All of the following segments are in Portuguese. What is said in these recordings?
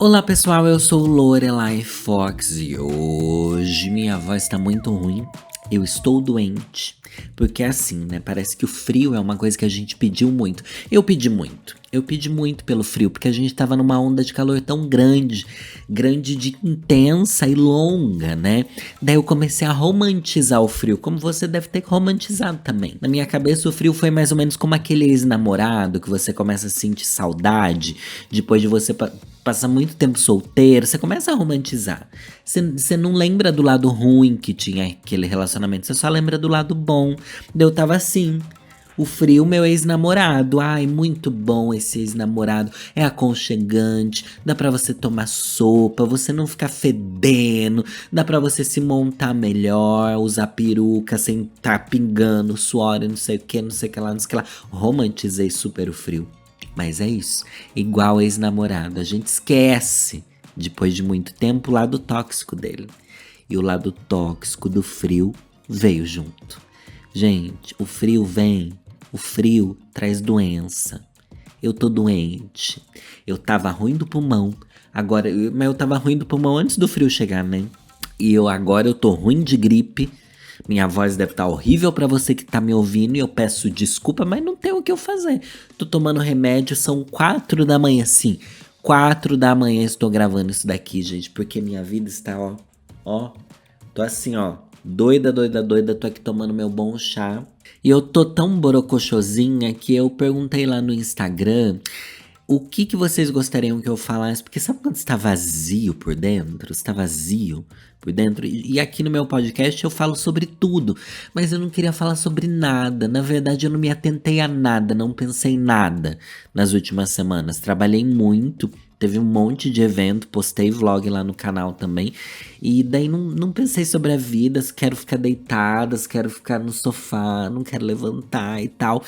Olá pessoal, eu sou Lorelai Fox e hoje minha voz tá muito ruim. Eu estou doente, porque é assim, né? Parece que o frio é uma coisa que a gente pediu muito. Eu pedi muito pelo frio, porque a gente tava numa onda de calor tão grande, grande de intensa e longa, né? Daí eu comecei a romantizar o frio, como você deve ter romantizado também. Na minha cabeça, o frio foi mais ou menos como aquele ex-namorado que você começa a sentir saudade depois de você passa muito tempo solteiro, você começa a romantizar. Você não lembra do lado ruim que tinha aquele relacionamento, você só lembra do lado bom. Daí eu tava assim. O frio, meu ex-namorado. Ai, muito bom esse ex-namorado. É aconchegante. Dá pra você tomar sopa, você não ficar fedendo. Dá pra você se montar melhor, usar peruca sem tá pingando suor e não sei o que, não sei o que lá, não sei o que lá. Romantizei super o frio. Mas é isso. Igual ex-namorado. A gente esquece, depois de muito tempo, o lado tóxico dele. E o lado tóxico do frio veio junto. Gente, o frio vem. O frio traz doença. Eu tô doente. Eu tava ruim do pulmão. Mas eu tava ruim do pulmão antes do frio chegar, né? E agora eu tô ruim de gripe. Minha voz deve estar horrível pra você que tá me ouvindo e eu peço desculpa, mas não tem o que eu fazer. Tô tomando remédio, são 4 da manhã, sim. 4 da manhã estou gravando isso daqui, gente, porque minha vida está, ó. Tô assim, ó, doida, doida, doida, tô aqui tomando meu bom chá. E eu tô tão borocochosinha que eu perguntei lá no Instagram o que vocês gostariam que eu falasse? Porque sabe quando está vazio por dentro? Está vazio por dentro? E aqui no meu podcast eu falo sobre tudo, mas eu não queria falar sobre nada. Na verdade, eu não me atentei a nada, não pensei em nada nas últimas semanas. Trabalhei muito, teve um monte de evento, postei vlog lá no canal também. E daí não pensei sobre a vida, se quero ficar deitada, se quero ficar no sofá, não quero levantar e tal.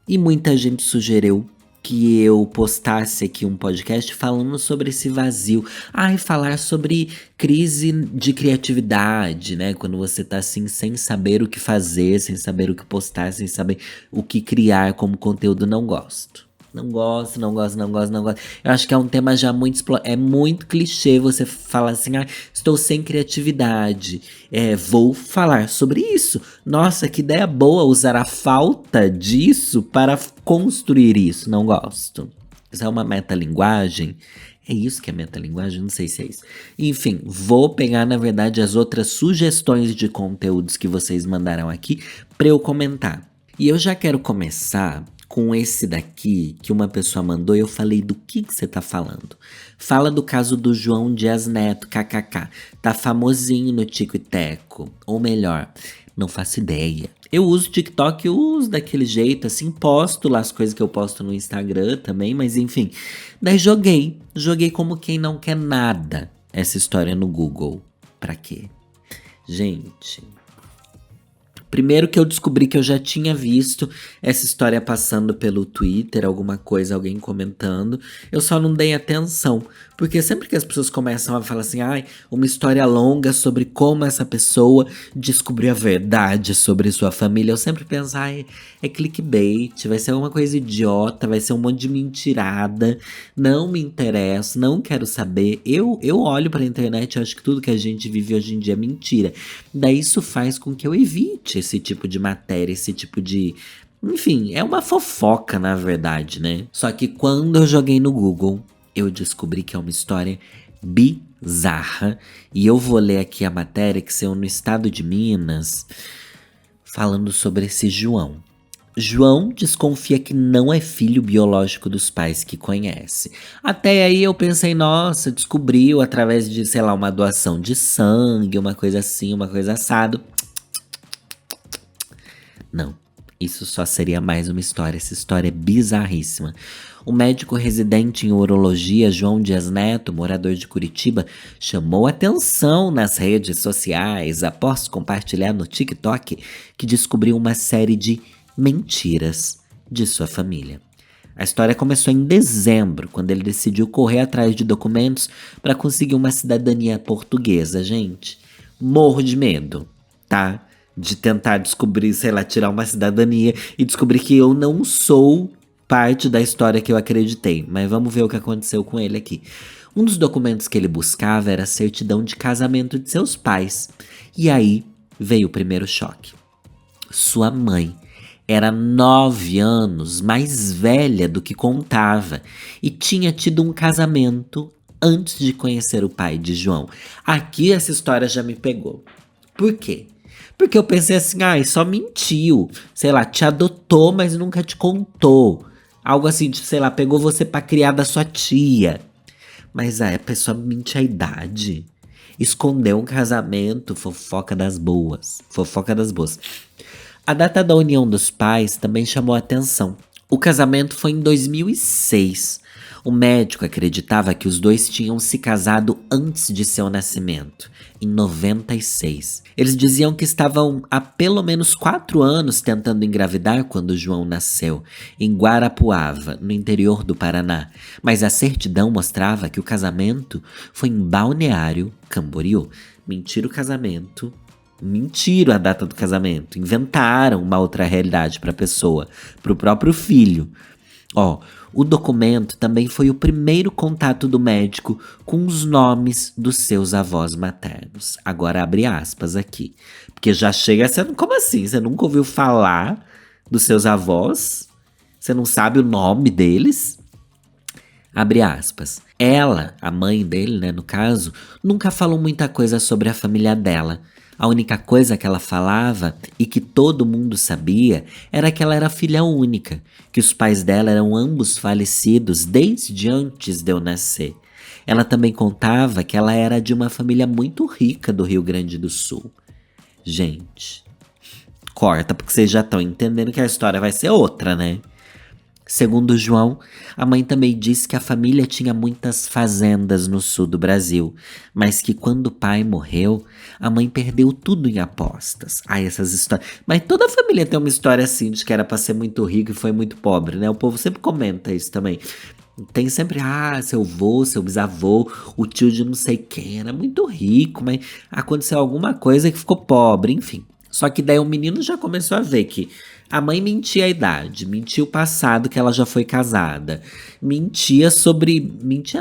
E muita gente sugeriu que eu postasse aqui um podcast falando sobre esse vazio. E falar sobre crise de criatividade, né? Quando você tá assim, sem saber o que fazer, sem saber o que postar, sem saber o que criar como conteúdo, não gosto. Não gosto, não gosto, não gosto, não gosto. Eu acho que é um tema já muito é muito clichê você falar assim, estou sem criatividade. Vou falar sobre isso. Nossa, que ideia boa usar a falta disso para construir isso. Não gosto. Isso é uma metalinguagem. É isso que é metalinguagem? Não sei se é isso. Enfim, vou pegar, na verdade, as outras sugestões de conteúdos que vocês mandaram aqui para eu comentar. E eu já quero começar com esse daqui que uma pessoa mandou e eu falei do que você tá falando. Fala do caso do João Dias Neto, kkk. Tá famosinho no Tico e Teco. Ou melhor, não faço ideia. Eu uso TikTok, eu uso daquele jeito, assim, posto lá as coisas que eu posto no Instagram também, mas enfim. Daí joguei como quem não quer nada essa história no Google. Pra quê? Gente, primeiro que eu descobri que eu já tinha visto essa história passando pelo Twitter, alguma coisa, alguém comentando. Eu só não dei atenção. Porque sempre que as pessoas começam a falar assim, uma história longa sobre como essa pessoa descobriu a verdade sobre sua família, eu sempre penso, é clickbait, vai ser alguma coisa idiota, vai ser um monte de mentirada, não me interessa, não quero saber. Eu olho pra internet e acho que tudo que a gente vive hoje em dia é mentira. Daí isso faz com que eu evite esse tipo de matéria, esse tipo de... Enfim, é uma fofoca na verdade, né? Só que quando eu joguei no Google, eu descobri que é uma história bizarra. E eu vou ler aqui a matéria que saiu no estado de Minas, falando sobre esse João. João desconfia que não é filho biológico dos pais que conhece. Até aí eu pensei, nossa, descobriu através de, sei lá, uma doação de sangue, uma coisa assim, uma coisa assado. Não, isso só seria mais uma história. Essa história é bizarríssima. O médico residente em urologia, João Dias Neto, morador de Curitiba, chamou atenção nas redes sociais após compartilhar no TikTok que descobriu uma série de mentiras de sua família. A história começou em dezembro, quando ele decidiu correr atrás de documentos para conseguir uma cidadania portuguesa, gente. Morro de medo, tá? De tentar descobrir, sei lá, tirar uma cidadania e descobrir que eu não sou parte da história que eu acreditei. Mas vamos ver o que aconteceu com ele aqui. Um dos documentos que ele buscava era a certidão de casamento de seus pais. E aí veio o primeiro choque. Sua mãe era 9 anos mais velha do que contava e tinha tido um casamento antes de conhecer o pai de João. Aqui essa história já me pegou. Por quê? Porque eu pensei assim, só mentiu. Sei lá, te adotou, mas nunca te contou. Algo assim, de, sei lá, pegou você pra criar da sua tia. Mas a pessoa mente a idade. Escondeu um casamento, fofoca das boas. Fofoca das boas. A data da união dos pais também chamou a atenção. O casamento foi em 2006. O médico acreditava que os dois tinham se casado antes de seu nascimento, em 96. Eles diziam que estavam há pelo menos 4 anos tentando engravidar quando João nasceu, em Guarapuava, no interior do Paraná. Mas a certidão mostrava que o casamento foi em Balneário Camboriú. Mentira o casamento. Mentiram a data do casamento, inventaram uma outra realidade para a pessoa, para o próprio filho. O documento também foi o primeiro contato do médico com os nomes dos seus avós maternos. Agora abre aspas aqui, porque já chega sendo, como assim? Você nunca ouviu falar dos seus avós? Você não sabe o nome deles? Abre aspas. Ela, a mãe dele, né, no caso, nunca falou muita coisa sobre a família dela. A única coisa que ela falava e que todo mundo sabia era que ela era filha única, que os pais dela eram ambos falecidos desde antes de eu nascer. Ela também contava que ela era de uma família muito rica do Rio Grande do Sul. Gente, corta porque vocês já estão entendendo que a história vai ser outra, né? Segundo João, a mãe também disse que a família tinha muitas fazendas no sul do Brasil, mas que quando o pai morreu, a mãe perdeu tudo em apostas. Essas histórias. Mas toda família tem uma história assim de que era pra ser muito rico e foi muito pobre, né? O povo sempre comenta isso também. Tem sempre, seu avô, seu bisavô, o tio de não sei quem era muito rico, mas aconteceu alguma coisa que ficou pobre, enfim. Só que daí o menino já começou a ver que a mãe mentia a idade, mentia o passado que ela já foi casada, mentia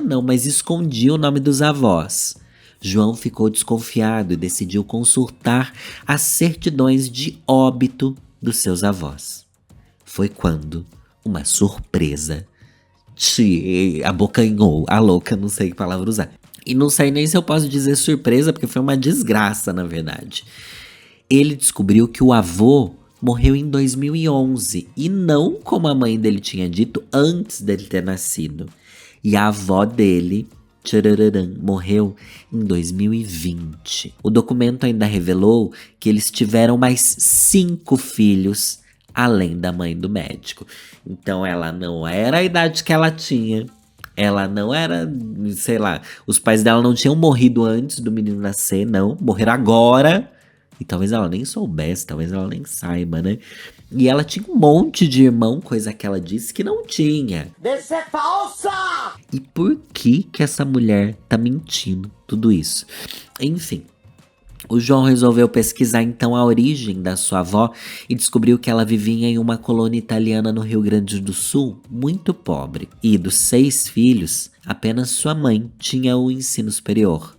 não, mas escondia o nome dos avós. João ficou desconfiado e decidiu consultar as certidões de óbito dos seus avós. Foi quando uma surpresa te abocanhou. A louca, não sei que palavra usar. E não sei nem se eu posso dizer surpresa, porque foi uma desgraça, na verdade. Ele descobriu que o avô morreu em 2011 e não como a mãe dele tinha dito antes dele ter nascido. E a avó dele, morreu em 2020. O documento ainda revelou que eles tiveram mais 5 filhos além da mãe do médico. Então ela não era a idade que ela tinha. Ela não era, sei lá, os pais dela não tinham morrido antes do menino nascer, não. Morreram agora. E talvez ela nem soubesse, talvez ela nem saiba, né? E ela tinha um monte de irmão, coisa que ela disse que não tinha. Isso é falsa! E por que essa mulher tá mentindo tudo isso? Enfim, o João resolveu pesquisar então a origem da sua avó e descobriu que ela vivia em uma colônia italiana no Rio Grande do Sul, muito pobre. E dos 6 filhos, apenas sua mãe tinha o ensino superior.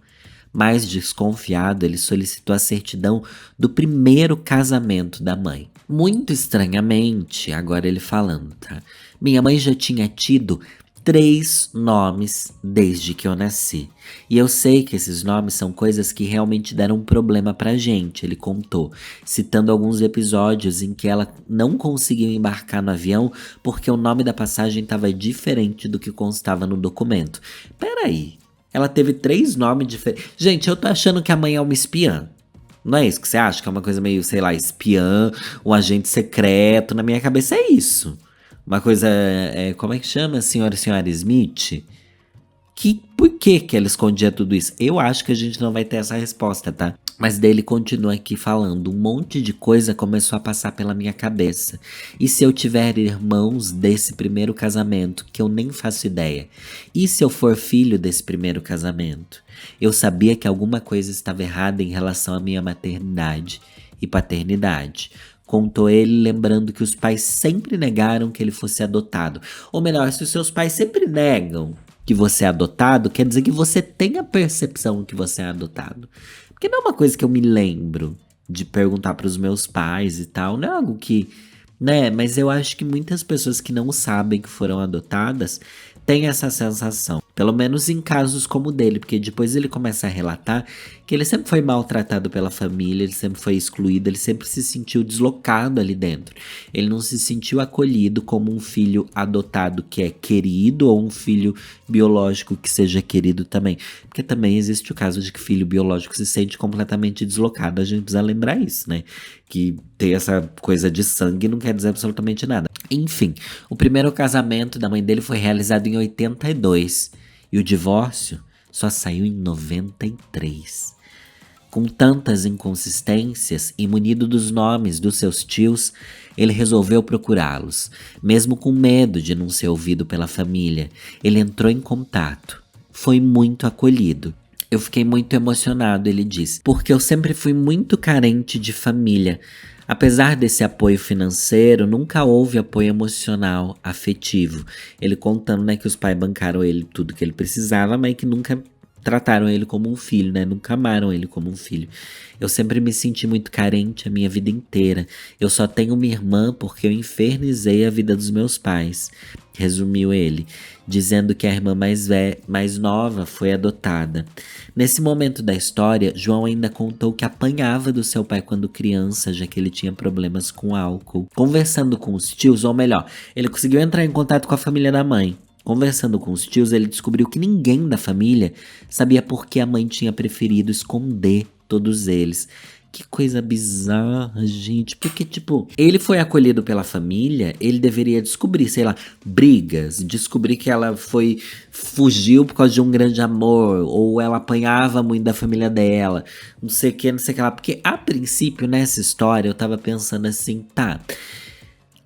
Mais desconfiado, ele solicitou a certidão do primeiro casamento da mãe. Muito estranhamente, agora ele falando, tá? Minha mãe já tinha tido 3 nomes desde que eu nasci. E eu sei que esses nomes são coisas que realmente deram um problema pra gente, ele contou, citando alguns episódios em que ela não conseguiu embarcar no avião porque o nome da passagem estava diferente do que constava no documento. Peraí. Ela teve 3 nomes diferentes. Gente, eu tô achando que a mãe é uma espiã. Não é isso que você acha? Que é uma coisa meio, sei lá, espiã, um agente secreto. Na minha cabeça é isso. Uma coisa, como é que chama? Senhora Smith? Por que ela escondia tudo isso? Eu acho que a gente não vai ter essa resposta, tá? Mas daí ele continua aqui falando, um monte de coisa começou a passar pela minha cabeça. E se eu tiver irmãos desse primeiro casamento, que eu nem faço ideia? E se eu for filho desse primeiro casamento? Eu sabia que alguma coisa estava errada em relação à minha maternidade e paternidade. Contou ele, lembrando que os pais sempre negaram que ele fosse adotado. Ou melhor, se os seus pais sempre negam, que você é adotado, quer dizer que você tem a percepção que você é adotado. Porque não é uma coisa que eu me lembro de perguntar para os meus pais e tal, não é algo que, né? Mas eu acho que muitas pessoas que não sabem que foram adotadas têm essa sensação. Pelo menos em casos como o dele, porque depois ele começa a relatar que ele sempre foi maltratado pela família, ele sempre foi excluído, ele sempre se sentiu deslocado ali dentro. Ele não se sentiu acolhido como um filho adotado que é querido ou um filho biológico que seja querido também. Porque também existe o caso de que filho biológico se sente completamente deslocado, a gente precisa lembrar isso, né? Que ter essa coisa de sangue não quer dizer absolutamente nada. Enfim, o primeiro casamento da mãe dele foi realizado em 82 e o divórcio só saiu em 93. Com tantas inconsistências e munido dos nomes dos seus tios, ele resolveu procurá-los. Mesmo com medo de não ser ouvido pela família, ele entrou em contato. Foi muito acolhido. Eu fiquei muito emocionado, ele disse, porque eu sempre fui muito carente de família. Apesar desse apoio financeiro, nunca houve apoio emocional, afetivo. Ele contando, né, que os pais bancaram ele tudo que ele precisava, mas que nunca trataram ele como um filho, né? Nunca amaram ele como um filho. Eu sempre me senti muito carente a minha vida inteira. Eu só tenho uma irmã porque eu infernizei a vida dos meus pais, resumiu ele, dizendo que a irmã mais nova foi adotada. Nesse momento da história, João ainda contou que apanhava do seu pai quando criança, já que ele tinha problemas com álcool. Conversando com os tios, ou melhor, ele conseguiu entrar em contato com a família da mãe. Conversando com os tios, ele descobriu que ninguém da família sabia por que a mãe tinha preferido esconder todos eles. Que coisa bizarra, gente. Porque, tipo, ele foi acolhido pela família, ele deveria descobrir, sei lá, brigas, descobrir que ela fugiu por causa de um grande amor, ou ela apanhava muito da família dela, não sei o que, não sei o que lá. Porque, a princípio, nessa história, eu tava pensando assim, tá.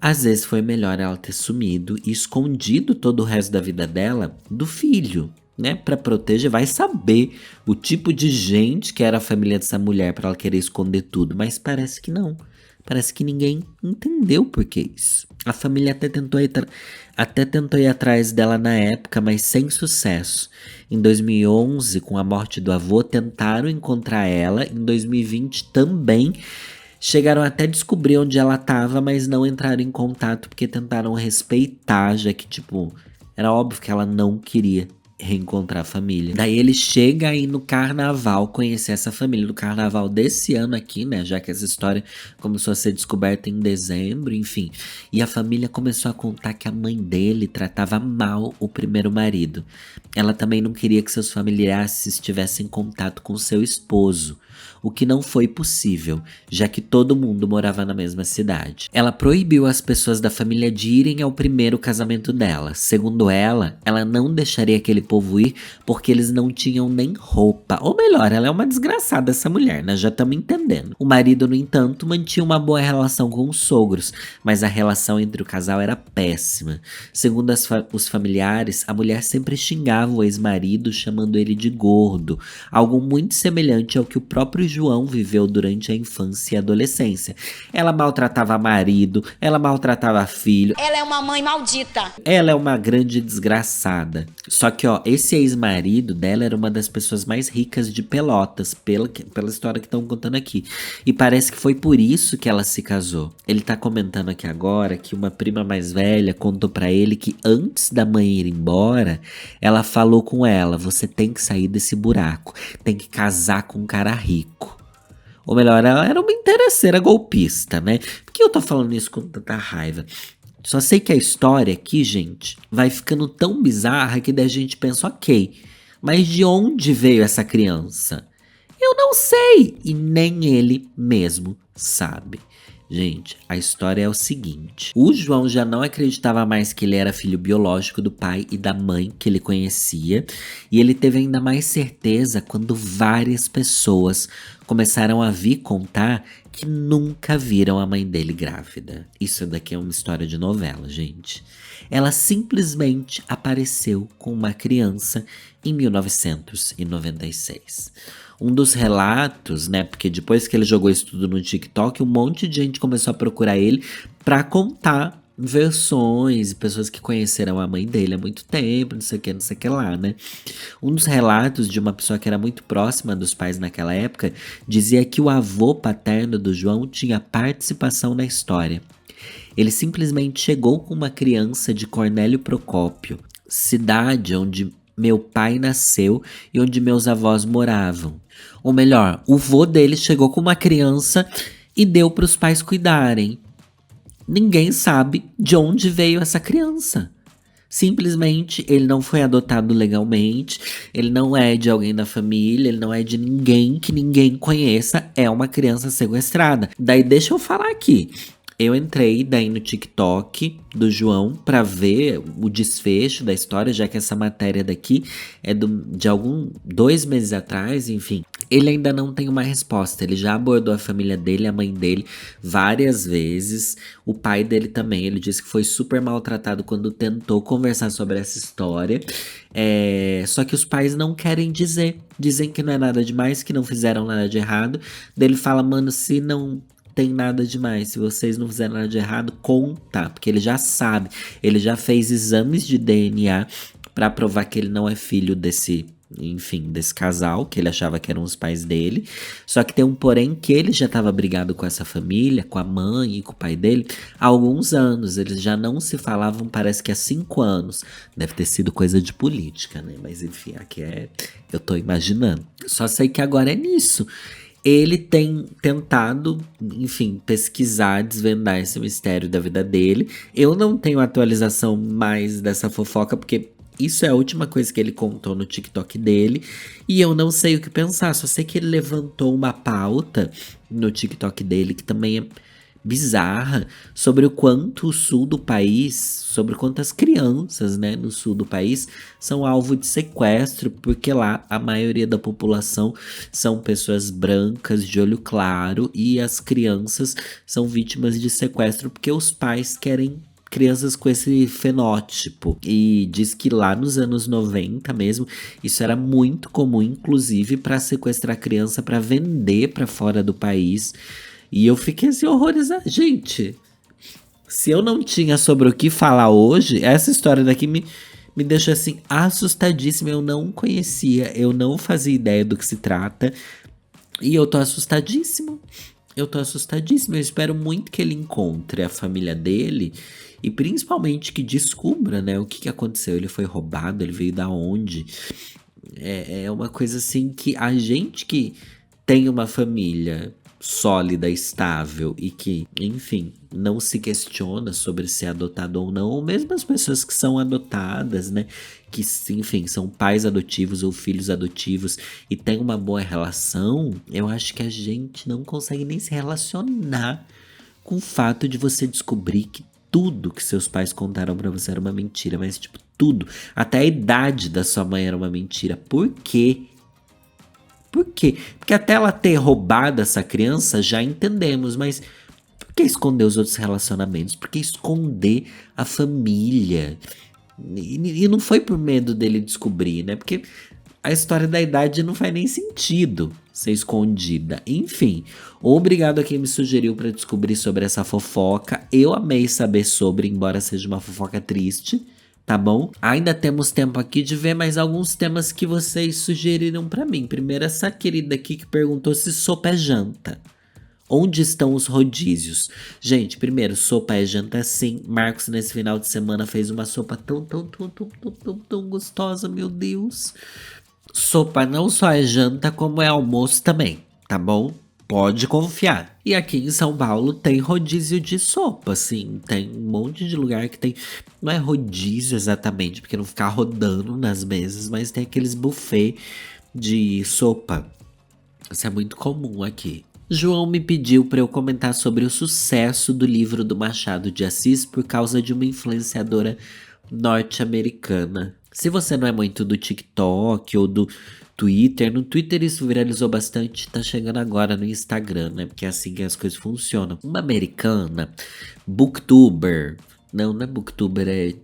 Às vezes foi melhor ela ter sumido e escondido todo o resto da vida dela do filho, né? Pra proteger, vai saber o tipo de gente que era a família dessa mulher pra ela querer esconder tudo. Mas parece que não. Parece que ninguém entendeu por que isso. A família até tentou ir atrás dela na época, mas sem sucesso. Em 2011, com a morte do avô, tentaram encontrar ela. Em 2020 também. Chegaram até a descobrir onde ela tava, mas não entraram em contato porque tentaram respeitar, já que, tipo, era óbvio que ela não queria reencontrar a família. Daí ele chega aí no carnaval conhecer essa família, no carnaval desse ano aqui, né? Já que essa história começou a ser descoberta em dezembro, enfim. E a família começou a contar que a mãe dele tratava mal o primeiro marido. Ela também não queria que seus familiares estivessem em contato com seu esposo, o que não foi possível, já que todo mundo morava na mesma cidade. Ela proibiu as pessoas da família de irem ao primeiro casamento dela. Segundo ela não deixaria aquele povo ir porque eles não tinham nem roupa. Ou melhor, ela é uma desgraçada essa mulher, né? Já estamos entendendo. O marido, no entanto, mantinha uma boa relação com os sogros, mas a relação entre o casal era péssima. Segundo os familiares, a mulher sempre xingava o ex-marido, chamando ele de gordo, algo muito semelhante ao que o próprio João viveu durante a infância e adolescência. Ela maltratava marido, ela maltratava filho. Ela é uma mãe maldita. Ela é uma grande desgraçada. Só que, ó, esse ex-marido dela era uma das pessoas mais ricas de Pelotas, pela história que estão contando aqui. E parece que foi por isso que ela se casou. Ele tá comentando aqui agora que uma prima mais velha contou pra ele que antes da mãe ir embora, ela falou com ela: você tem que sair desse buraco, tem que casar com um cara rico. Ou melhor, ela era uma interesseira golpista, né? Por que eu tô falando isso com tanta raiva? Só sei que a história aqui, gente, vai ficando tão bizarra que daí a gente pensa, ok, mas de onde veio essa criança? Eu não sei, e nem ele mesmo sabe. Gente, a história é o seguinte: o João já não acreditava mais que ele era filho biológico do pai e da mãe que ele conhecia, e ele teve ainda mais certeza quando várias pessoas começaram a vir contar que nunca viram a mãe dele grávida. Isso daqui é uma história de novela, gente. Ela simplesmente apareceu com uma criança em 1996. Um dos relatos, né, porque depois que ele jogou isso tudo no TikTok, um monte de gente começou a procurar ele pra contar versões, pessoas que conheceram a mãe dele há muito tempo, não sei o que lá, né? Um dos relatos de uma pessoa que era muito próxima dos pais naquela época dizia que o avô paterno do João tinha participação na história. Ele simplesmente chegou com uma criança de Cornélio Procópio, cidade onde meu pai nasceu e onde meus avós moravam. Ou melhor, o vô dele chegou com uma criança e deu para os pais cuidarem. Ninguém sabe de onde veio essa criança. Simplesmente ele não foi adotado legalmente, ele não é de alguém da família, ele não é de ninguém que ninguém conheça, é uma criança sequestrada. Daí deixa eu falar aqui. Eu entrei daí no TikTok do João pra ver o desfecho da história, já que essa matéria daqui é de 2 meses atrás, enfim. Ele ainda não tem uma resposta. Ele já abordou a família dele, a mãe dele, várias vezes. O pai dele também. Ele disse que foi super maltratado quando tentou conversar sobre essa história. Só que os pais não querem dizer. Dizem que não é nada demais, que não fizeram nada de errado. Daí ele fala, mano, se não tem nada demais. Se vocês não fizeram nada de errado, conta. Porque ele já sabe. Ele já fez exames de DNA pra provar que ele não é filho desse casal, que ele achava que eram os pais dele. Só que tem um porém que ele já estava brigado com essa família, com a mãe e com o pai dele, há alguns anos. Eles já não se falavam, parece que há 5 anos. Deve ter sido coisa de política, né? Mas enfim, aqui eu tô imaginando. Só sei que agora é nisso. Ele tem tentado, enfim, pesquisar, desvendar esse mistério da vida dele. Eu não tenho atualização mais dessa fofoca, porque isso é a última coisa que ele contou no TikTok dele. E eu não sei o que pensar. Só sei que ele levantou uma pauta no TikTok dele que também é bizarra, sobre o quanto o sul do país, sobre quantas crianças, né, no sul do país são alvo de sequestro, porque lá a maioria da população são pessoas brancas de olho claro e as crianças são vítimas de sequestro porque os pais querem crianças com esse fenótipo. E diz que lá nos anos 90 mesmo, isso era muito comum, inclusive para sequestrar criança para vender para fora do país. E eu fiquei assim horrorizado. Gente, se eu não tinha sobre o que falar hoje, essa história daqui me deixa assim assustadíssima. Eu não conhecia, eu não fazia ideia do que se trata. E eu tô assustadíssimo. Eu espero muito que ele encontre a família dele e principalmente que descubra, né, o que aconteceu. Ele foi roubado, ele veio da onde? É uma coisa assim que a gente que tem uma família sólida, estável e que, enfim, não se questiona sobre ser adotado ou não, ou mesmo as pessoas que são adotadas, né, que, enfim, são pais adotivos ou filhos adotivos e tem uma boa relação, eu acho que a gente não consegue nem se relacionar com o fato de você descobrir que tudo que seus pais contaram pra você era uma mentira, mas tipo, tudo, até a idade da sua mãe era uma mentira. Por quê? Por quê? Porque até ela ter roubado essa criança, já entendemos, mas por que esconder os outros relacionamentos? Por que esconder a família? E não foi por medo dele descobrir, né? Porque a história da idade não faz nem sentido ser escondida. Enfim, obrigado a quem me sugeriu para descobrir sobre essa fofoca. Eu amei saber sobre, embora seja uma fofoca triste. Tá bom? Ainda temos tempo aqui de ver mais alguns temas que vocês sugeriram pra mim. Primeiro, essa querida aqui que perguntou se sopa é janta. Onde estão os rodízios? Gente, primeiro, sopa é janta sim. Marcos, nesse final de semana, fez uma sopa tão gostosa, meu Deus. Sopa não só é janta, como é almoço também, tá bom? Pode confiar. E aqui em São Paulo tem rodízio de sopa, assim. Tem um monte de lugar que tem. Não é rodízio exatamente, porque não ficar rodando nas mesas, mas tem aqueles buffet de sopa. Isso é muito comum aqui. João me pediu para eu comentar sobre o sucesso do livro do Machado de Assis por causa de uma influenciadora norte-americana. Se você não é muito do TikTok ou do Twitter, no Twitter isso viralizou bastante, tá chegando agora no Instagram, né? Porque é assim que as coisas funcionam. Uma americana, booktuber, não é booktuber,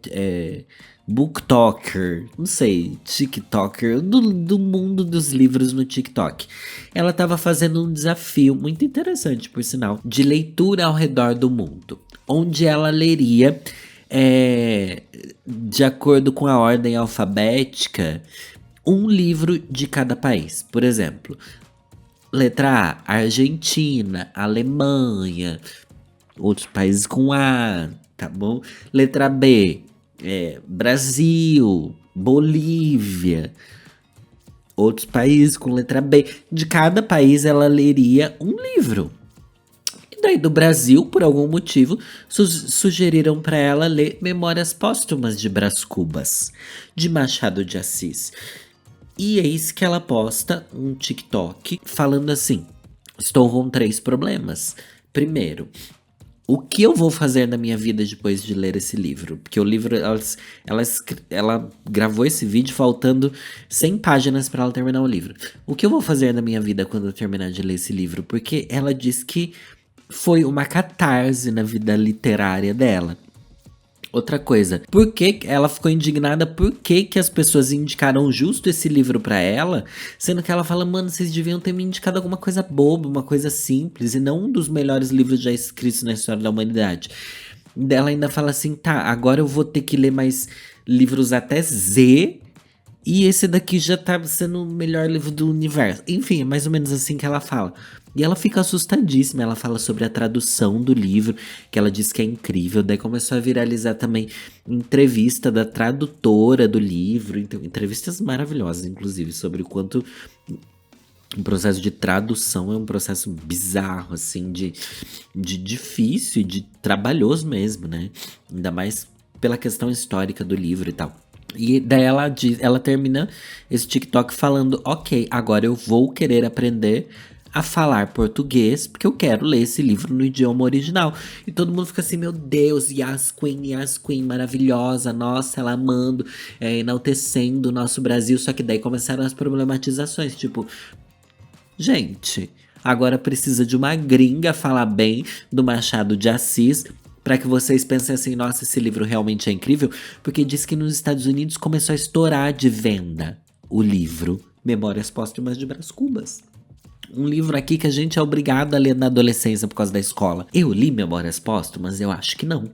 booktoker, não sei, tiktoker, do mundo dos livros no TikTok. Ela estava fazendo um desafio muito interessante, por sinal, de leitura ao redor do mundo, onde ela leria, de acordo com a ordem alfabética, um livro de cada país. Por exemplo, letra A, Argentina, Alemanha, outros países com A, tá bom? Letra B, Brasil, Bolívia, outros países com letra B. De cada país ela leria um livro. E daí do Brasil, por algum motivo, sugeriram para ela ler Memórias Póstumas de Brás Cubas, de Machado de Assis. E eis que ela posta um TikTok falando assim: estou com 3 problemas. Primeiro, o que eu vou fazer na minha vida depois de ler esse livro? Porque o livro, ela gravou esse vídeo faltando 100 páginas para ela terminar o livro. O que eu vou fazer na minha vida quando eu terminar de ler esse livro? Porque ela diz que foi uma catarse na vida literária dela. Outra coisa, por que ela ficou indignada? Por que as pessoas indicaram justo esse livro pra ela? Sendo que ela fala, mano, vocês deviam ter me indicado alguma coisa boba, uma coisa simples, e não um dos melhores livros já escritos na história da humanidade. Ela ainda fala assim, tá, agora eu vou ter que ler mais livros até Z, e esse daqui já tá sendo o melhor livro do universo. Enfim, é mais ou menos assim que ela fala. E ela fica assustadíssima, ela fala sobre a tradução do livro, que ela diz que é incrível. Daí começou a viralizar também entrevista da tradutora do livro, então, entrevistas maravilhosas, inclusive, sobre o quanto o processo de tradução é um processo bizarro, assim, de difícil e de trabalhoso mesmo, né? Ainda mais pela questão histórica do livro e tal. E daí ela termina esse TikTok falando, ok, agora eu vou querer aprender a falar português, porque eu quero ler esse livro no idioma original. E todo mundo fica assim, meu Deus, Yas Queen, maravilhosa, nossa, ela amando, enaltecendo o nosso Brasil. Só que daí começaram as problematizações, tipo, gente, agora precisa de uma gringa falar bem do Machado de Assis, para que vocês pensem assim, nossa, esse livro realmente é incrível, porque diz que nos Estados Unidos começou a estourar de venda o livro Memórias Póstumas de Brás Cubas. Um livro aqui que a gente é obrigado a ler na adolescência por causa da escola. Eu li Memórias Póstumas? Eu acho que não.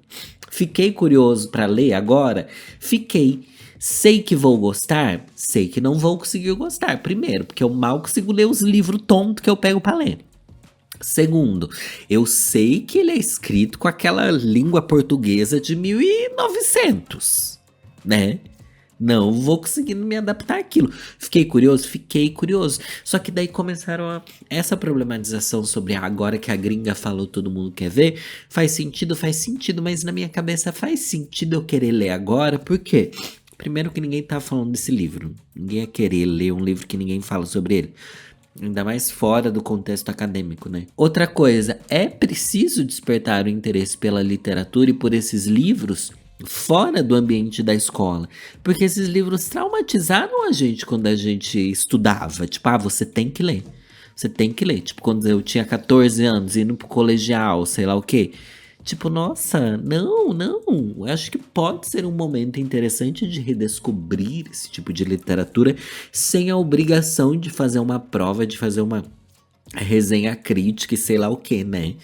Fiquei curioso para ler agora? Fiquei. Sei que vou gostar? Sei que não vou conseguir gostar. Primeiro, porque eu mal consigo ler os livros tontos que eu pego pra ler. Segundo, eu sei que ele é escrito com aquela língua portuguesa de 1900, né? Não vou conseguir me adaptar àquilo. Fiquei curioso? Fiquei curioso. Só que daí começaram essa problematização sobre agora que a gringa falou, todo mundo quer ver. Faz sentido, mas na minha cabeça faz sentido eu querer ler agora. Por quê? Primeiro que ninguém tá falando desse livro. Ninguém ia querer ler um livro que ninguém fala sobre ele. Ainda mais fora do contexto acadêmico, né? Outra coisa, é preciso despertar o interesse pela literatura e por esses livros fora do ambiente da escola. Porque esses livros traumatizaram a gente quando a gente estudava. Tipo, você tem que ler. Você tem que ler. Tipo, quando eu tinha 14 anos, indo pro colegial, sei lá o quê. Tipo, nossa, não. Eu acho que pode ser um momento interessante de redescobrir esse tipo de literatura sem a obrigação de fazer uma prova, de fazer uma resenha crítica e sei lá o que, né?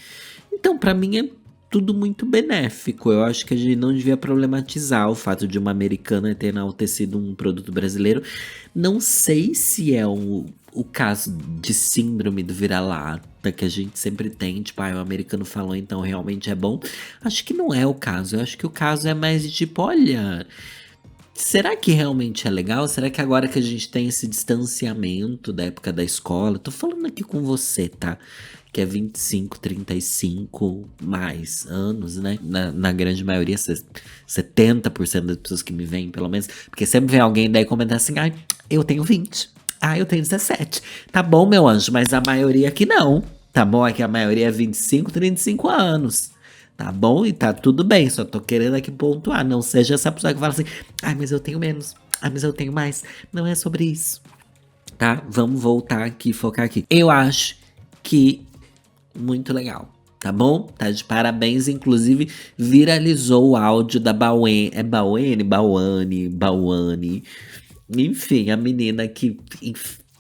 Então, pra mim é tudo muito benéfico. Eu acho que a gente não devia problematizar o fato de uma americana ter enaltecido um produto brasileiro. Não sei se é o caso de síndrome do vira-lata que a gente sempre tem, tipo, o americano falou, então realmente é bom. Acho que não é o caso. Eu acho que o caso é mais de tipo, olha, será que realmente é legal? Será que agora que a gente tem esse distanciamento da época da escola, tô falando aqui com você, tá? Que é 25, 35 mais anos, né? Na grande maioria, 70% das pessoas que me veem, pelo menos. Porque sempre vem alguém daí comentar assim, ai, eu tenho 20. Ah, eu tenho 17. Tá bom, meu anjo, mas a maioria aqui não. Tá bom? Aqui a maioria é 25, 35 anos. Tá bom? E tá tudo bem. Só tô querendo aqui pontuar. Não seja essa pessoa que fala assim, ai, mas eu tenho menos. Ai, mas eu tenho mais. Não é sobre isso. Tá? Vamos voltar aqui, focar aqui. Eu acho que muito legal. Tá bom? Tá de parabéns. Inclusive, viralizou o áudio da Bauene. É Bauene? Bauane. Enfim, a menina que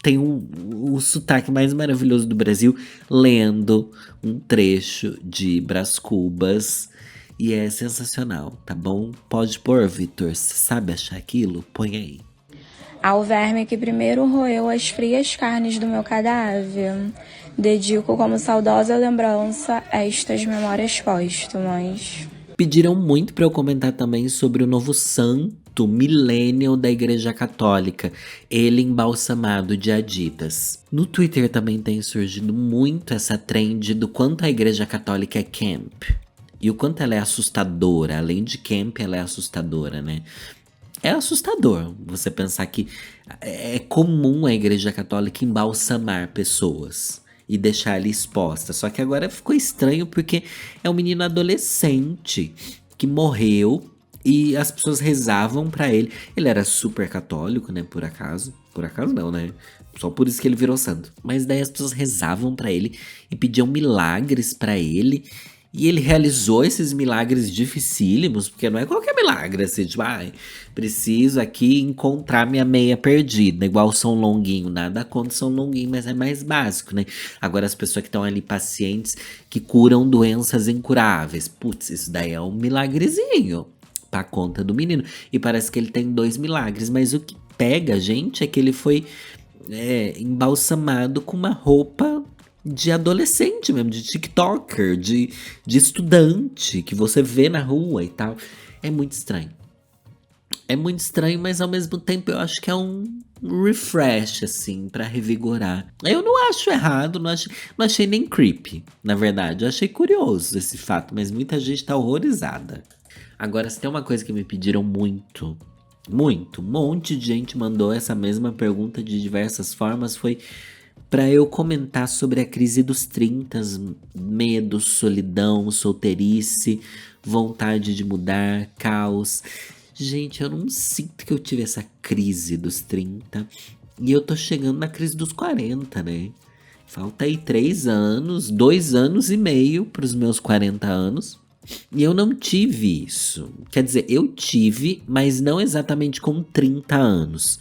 tem o sotaque mais maravilhoso do Brasil, lendo um trecho de Brás Cubas. E é sensacional, tá bom? Pode pôr, Vitor. Você sabe achar aquilo? Põe aí. Ao verme que primeiro roeu as frias carnes do meu cadáver, dedico como saudosa lembrança estas memórias póstumas. Pediram muito para eu comentar também sobre o novo santo millennial da Igreja Católica, ele embalsamado de Adidas. No Twitter também tem surgido muito essa trend do quanto a Igreja Católica é camp. E o quanto ela é assustadora, além de camp, ela é assustadora, né? É assustador você pensar que é comum a Igreja Católica embalsamar pessoas e deixar ali exposta. Só que agora ficou estranho porque é um menino adolescente que morreu e as pessoas rezavam pra ele. Ele era super católico, né? Por acaso. Por acaso não, né? Só por isso que ele virou santo. Mas daí as pessoas rezavam pra ele e pediam milagres pra ele. E ele realizou esses milagres dificílimos, porque não é qualquer milagre, assim, tipo, ai, preciso aqui encontrar minha meia perdida, igual São Longuinho, nada contra São Longuinho, mas é mais básico, né? Agora as pessoas que estão ali, pacientes, que curam doenças incuráveis, putz, isso daí é um milagrezinho pra conta do menino. E parece que ele tem 2 milagres, mas o que pega a gente é que ele foi embalsamado com uma roupa de adolescente mesmo, de TikToker, de estudante que você vê na rua e tal. É muito estranho. É muito estranho, mas ao mesmo tempo eu acho que é um refresh, assim, pra revigorar. Eu não acho errado, não achei nem creepy, na verdade. Eu achei curioso esse fato, mas muita gente tá horrorizada. Agora, se tem uma coisa que me pediram muito, muito, um monte de gente mandou essa mesma pergunta de diversas formas, foi para eu comentar sobre a crise dos 30, medo, solidão, solteirice, vontade de mudar, caos. Gente, eu não sinto que eu tive essa crise dos 30 e eu tô chegando na crise dos 40, né? Falta aí 3 anos, 2 anos e meio pros meus 40 anos. E eu não tive isso. Quer dizer, eu tive, mas não exatamente com 30 anos.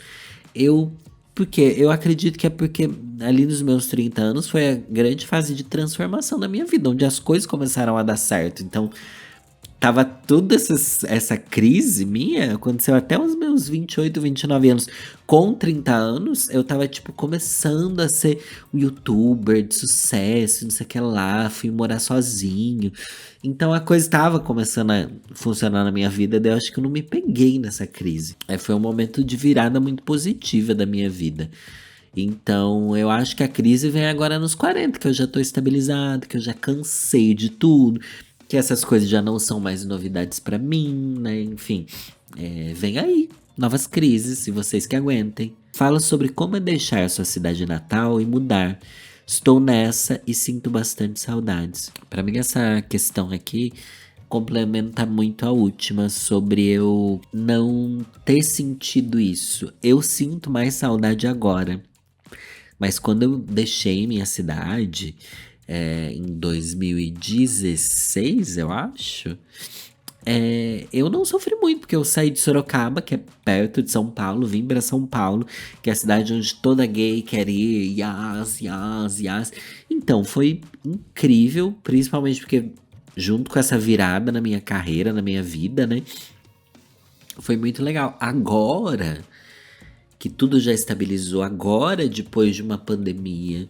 Eu porque eu acredito que é porque ali nos meus 30 anos foi a grande fase de transformação da minha vida, onde as coisas começaram a dar certo. Então, tava toda essa crise minha, aconteceu até os meus 28, 29 anos. Com 30 anos, eu tava, tipo, começando a ser um youtuber de sucesso, não sei o que lá, fui morar sozinho. Então a coisa estava começando a funcionar na minha vida, daí eu acho que eu não me peguei nessa crise. Foi um momento de virada muito positiva da minha vida. Então, eu acho que a crise vem agora nos 40, que eu já tô estabilizado, que eu já cansei de tudo, que essas coisas já não são mais novidades pra mim, né? Enfim, vem aí, novas crises, se vocês que aguentem. Fala sobre como é deixar sua cidade natal e mudar. Estou nessa e sinto bastante saudades. Pra mim, essa questão aqui complementa muito a última sobre eu não ter sentido isso. Eu sinto mais saudade agora. Mas quando eu deixei minha cidade, em 2016, eu acho, eu não sofri muito, porque eu saí de Sorocaba, que é perto de São Paulo, vim para São Paulo, que é a cidade onde toda gay quer ir, yas, yas, yas. Então, foi incrível, principalmente porque junto com essa virada na minha carreira, na minha vida, né? Foi muito legal. Agora que tudo já estabilizou, agora depois de uma pandemia,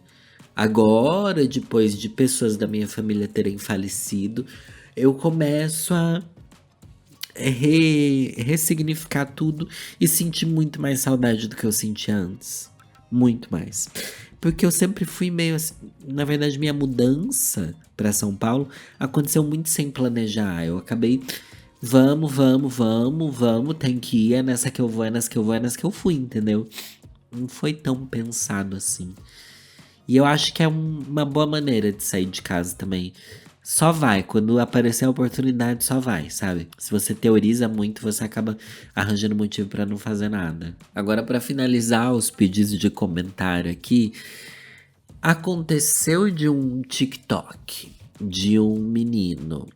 agora depois de pessoas da minha família terem falecido, eu começo a ressignificar tudo e sentir muito mais saudade do que eu sentia antes. Muito mais. Porque eu sempre fui meio assim. Na verdade, minha mudança para São Paulo aconteceu muito sem planejar. Eu acabei. Vamos, vamos, vamos, vamos, tem que ir. É nessa que eu vou, é nessa que eu vou, é nessa que eu fui, entendeu? Não foi tão pensado assim. E eu acho que é uma boa maneira de sair de casa também. Só vai, quando aparecer a oportunidade, só vai, sabe? Se você teoriza muito, você acaba arranjando motivo pra não fazer nada. Agora, pra finalizar os pedidos de comentário aqui, aconteceu de um TikTok de um menino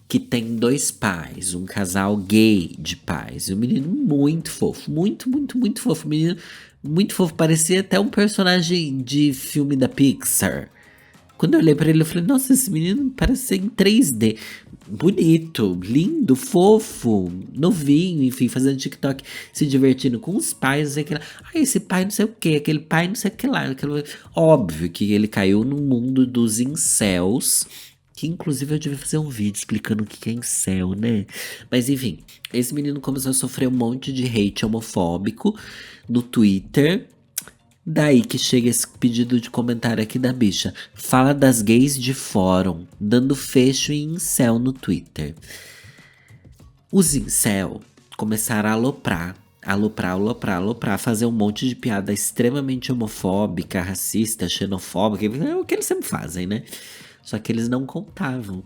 que tem 2 pais, um casal gay de pais. Um menino muito fofo, muito, muito, muito fofo. Um menino muito fofo, parecia até um personagem de filme da Pixar. Quando eu olhei pra ele, eu falei, nossa, esse menino parece ser em 3D. Bonito, lindo, fofo, novinho, enfim, fazendo TikTok, se divertindo com os pais, não sei o que lá. Ah, esse pai não sei o que, aquele pai não sei o que lá. Óbvio que ele caiu no mundo dos incels, que inclusive eu devia fazer um vídeo explicando o que é incel, né? Mas enfim, esse menino começou a sofrer um monte de hate homofóbico no Twitter. Daí que chega esse pedido de comentário aqui da bicha. Fala das gays de fórum, dando fecho em incel no Twitter. Os incel começaram a aloprar, fazer um monte de piada extremamente homofóbica, racista, xenofóbica, é o que eles sempre fazem, né? Só que eles não contavam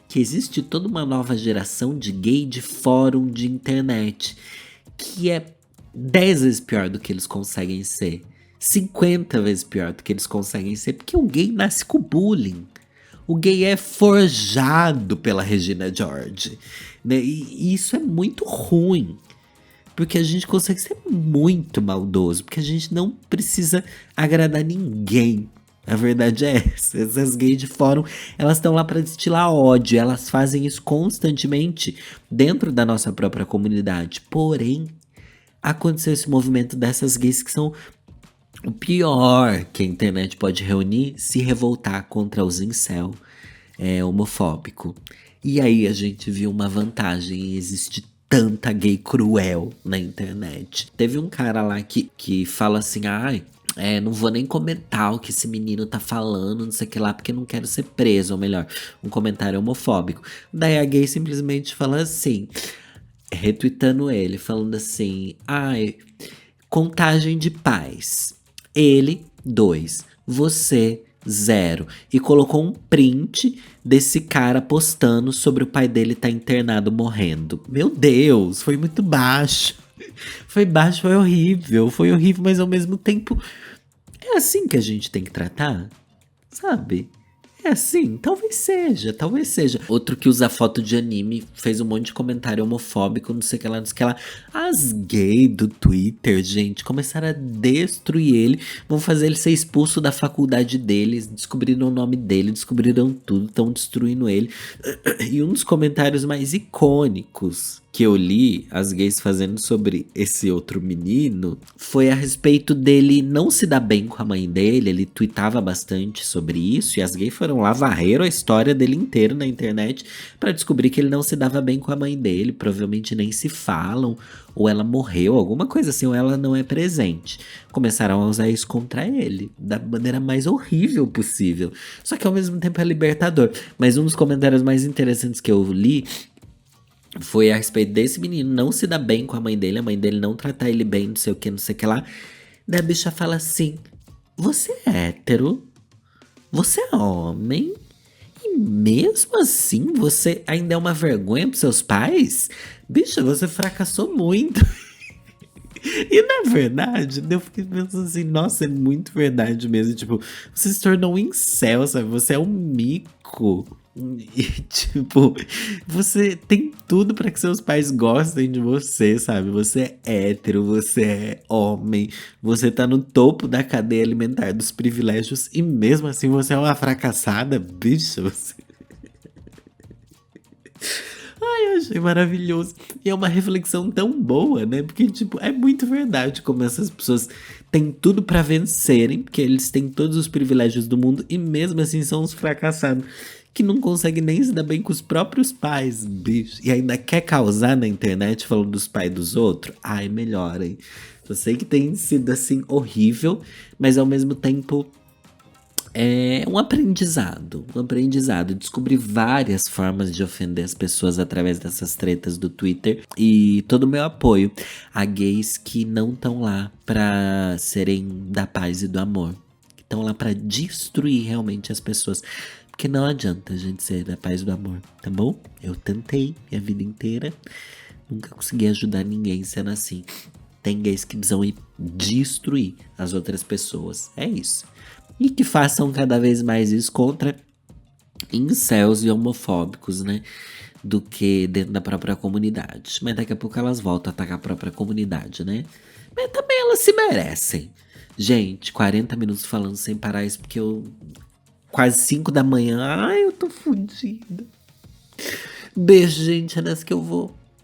que existe toda uma nova geração de gay de fórum de internet, que é 10 vezes pior do que eles conseguem ser. 50 vezes pior do que eles conseguem ser, porque o gay nasce com bullying. O gay é forjado pela Regina George, né? E isso é muito ruim, porque a gente consegue ser muito maldoso, porque a gente não precisa agradar ninguém. A verdade é essa. Essas gays de fórum, elas estão lá para destilar ódio. Elas fazem isso constantemente dentro da nossa própria comunidade. Porém, aconteceu esse movimento dessas gays que são o pior que a internet pode reunir, se revoltar contra os incel homofóbico. E aí a gente viu uma vantagem em existir tanta gay cruel na internet. Teve um cara lá que fala assim, ai, não vou nem comentar o que esse menino tá falando, não sei o que lá, porque não quero ser preso, ou melhor, um comentário homofóbico. Daí a gay simplesmente fala assim, retweetando ele, falando assim, ai, contagem de pais. Ele, 2. Você, 0. E colocou um print desse cara postando sobre o pai dele tá internado morrendo. Meu Deus, foi muito baixo. Foi baixo, foi horrível, mas ao mesmo tempo é assim que a gente tem que tratar, sabe? É assim, talvez seja, talvez seja. Outro que usa foto de anime fez um monte de comentário homofóbico, não sei o que lá, não sei o que lá. As gays do Twitter, gente, começaram a destruir ele. Vão fazer ele ser expulso da faculdade deles. Descobriram o nome dele, descobriram tudo, estão destruindo ele. E um dos comentários mais icônicos que eu li as gays fazendo sobre esse outro menino foi a respeito dele não se dar bem com a mãe dele. Ele tweetava bastante sobre isso e as gays foram lá, varreram a história dele inteiro na internet pra descobrir que ele não se dava bem com a mãe dele. Provavelmente nem se falam, ou ela morreu, alguma coisa assim, ou ela não é presente. Começaram a usar isso contra ele, da maneira mais horrível possível. Só que ao mesmo tempo é libertador. Mas um dos comentários mais interessantes que eu li foi a respeito desse menino não se dar bem com a mãe dele não tratar ele bem, não sei o que, não sei o que lá. Daí a bicha fala assim, você é hétero? Você é homem? E mesmo assim você ainda é uma vergonha pros seus pais? Bicha, você fracassou muito. E na verdade, eu fiquei pensando assim, nossa, é muito verdade mesmo. Tipo, você se tornou um incel, sabe? Você é um mico. E, tipo, você tem tudo pra que seus pais gostem de você, sabe? Você é hétero, você é homem, você tá no topo da cadeia alimentar dos privilégios e mesmo assim você é uma fracassada, bicha. Você... Ai, eu achei maravilhoso. E é uma reflexão tão boa, né? Porque, tipo, é muito verdade como essas pessoas têm tudo pra vencerem, porque eles têm todos os privilégios do mundo e mesmo assim são uns fracassados que não conseguem nem se dar bem com os próprios pais, bicho. E ainda quer causar na internet falando dos pais dos outros. Ai, melhor, hein? Eu sei que tem sido, assim, horrível, mas ao mesmo tempo é um aprendizado, Descobri várias formas de ofender as pessoas através dessas tretas do Twitter. E todo o meu apoio a gays que não estão lá pra serem da paz e do amor. Que estão lá pra destruir realmente as pessoas. Porque não adianta a gente ser da paz e do amor, tá bom? Eu tentei minha vida inteira, nunca consegui ajudar ninguém sendo assim. Tem gays que precisam ir destruir as outras pessoas, é isso. E que façam cada vez mais isso contra incels e homofóbicos, né? Do que dentro da própria comunidade. Mas daqui a pouco elas voltam a atacar a própria comunidade, né? Mas também elas se merecem. Gente, 40 minutos falando sem parar isso porque eu. Quase 5 da manhã. Ai, eu tô fodida. Beijo, gente. É nessa que eu vou.